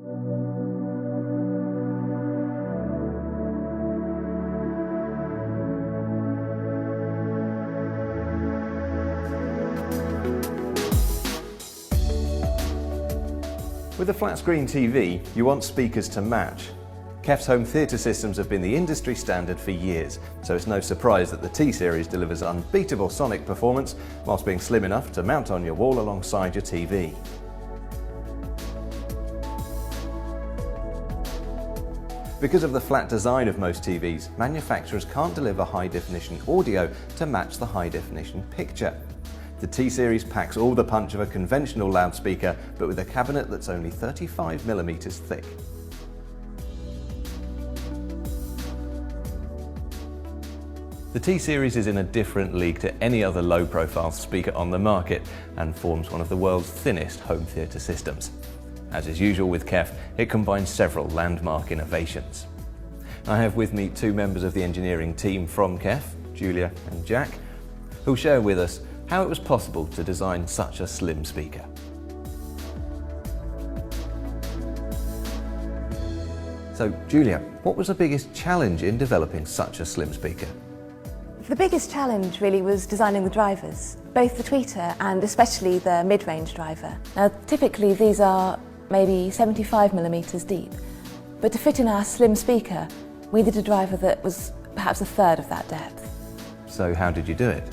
With a flat-screen TV, you want speakers to match. kEF's home theatre systems have been the industry standard for years, so it's no surprise that the T-Series delivers unbeatable sonic performance whilst being slim enough to mount on your wall alongside your TV. Because of the flat design of most TVs, manufacturers can't deliver high-definition audio to match the high-definition picture. The T-Series packs all the punch of a conventional loudspeaker, but with a cabinet that's only 35mm thick. The T-Series is in a different league to any other low-profile speaker on the market and forms one of the world's thinnest home theatre systems. As is usual with kEF, it combines several landmark innovations. I have with me two members of the engineering team from kEF, Julia and Jack, who'll share with us how it was possible to design such a slim speaker. So, Julia, what was the biggest challenge in developing such a slim speaker? The biggest challenge really was designing the drivers, both the tweeter and especially the mid-range driver. Now, typically these are maybe 75mm deep, but to fit in our slim speaker, we needed a driver that was perhaps a third of that depth. So how did you do it?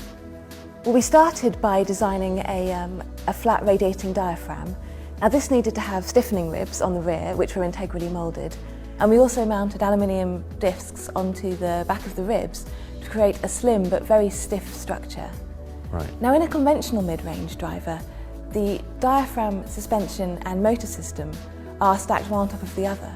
Well, we started by designing a flat radiating diaphragm. Now this needed to have stiffening ribs on the rear, which were integrally moulded, and we also mounted aluminium discs onto the back of the ribs to create a slim but very stiff structure. Right. Now in a conventional mid-range driver, the diaphragm, suspension and motor system are stacked one on top of the other.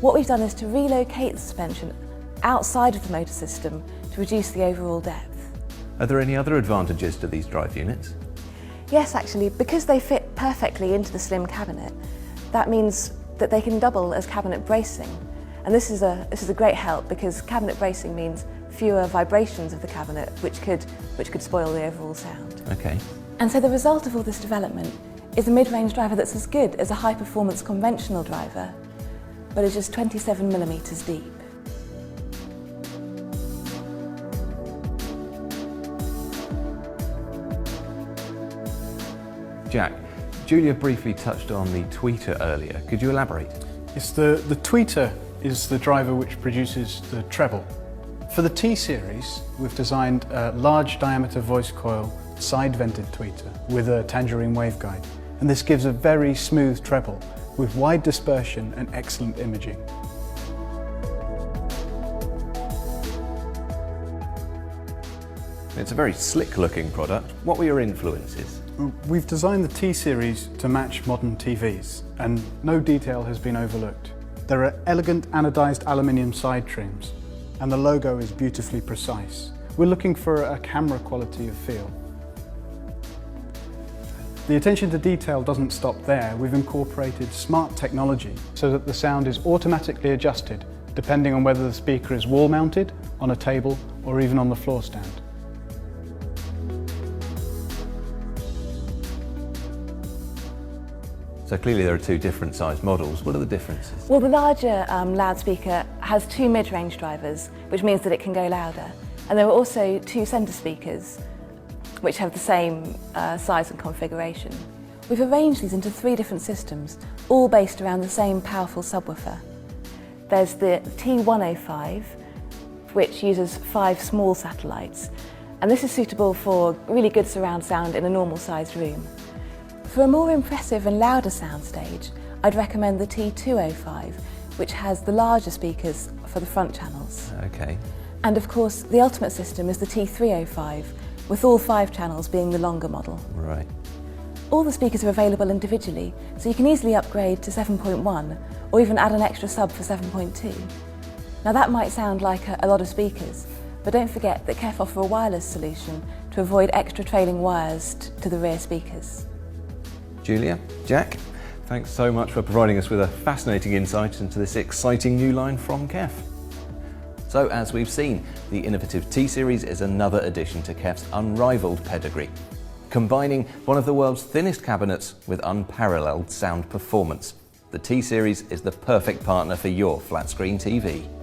What we've done is to relocate the suspension outside of the motor system to reduce the overall depth. Are there any other advantages to these drive units? Yes, actually, because they fit perfectly into the slim cabinet, that means that they can double as cabinet bracing. And this is a great help because cabinet bracing means fewer vibrations of the cabinet, which could spoil the overall sound. Okay. And so the result of all this development is a mid-range driver that's as good as a high-performance conventional driver, but is just 27mm deep. Jack, Julia briefly touched on the tweeter earlier. Could you elaborate? Yes, the tweeter is the driver which produces the treble. For the T-Series, we've designed a large diameter voice coil side-vented tweeter with a tangerine waveguide, and this gives a very smooth treble with wide dispersion and excellent imaging. It's a very slick-looking product. What were your influences? We've designed the T-Series to match modern TVs, and no detail has been overlooked. There are elegant anodized aluminium side trims, and the logo is beautifully precise. We're looking for a camera quality of feel. The attention to detail doesn't stop there. We've incorporated smart technology so that the sound is automatically adjusted depending on whether the speaker is wall-mounted, on a table, or even on the floor stand. So clearly there are two different size models. What are the differences? Well, the larger loudspeaker has two mid-range drivers, which means that it can go louder. And there are also two centre speakers, which have the same size and configuration. We've arranged these into three different systems, all based around the same powerful subwoofer. There's the T105, which uses 5 small satellites, and this is suitable for really good surround sound in a normal-sized room. For a more impressive and louder soundstage, I'd recommend the T205, which has the larger speakers for the front channels. Okay. And of course, the ultimate system is the T305, with all 5 channels being the longer model. Right. All the speakers are available individually, so you can easily upgrade to 7.1, or even add an extra sub for 7.2. Now that might sound like a lot of speakers, but don't forget that kEF offer a wireless solution to avoid extra trailing wires to the rear speakers. Julia, Jack, thanks so much for providing us with a fascinating insight into this exciting new line from kEF. So as we've seen, the innovative T-Series is another addition to kEF's unrivaled pedigree, combining one of the world's thinnest cabinets with unparalleled sound performance. The T-Series is the perfect partner for your flat screen TV.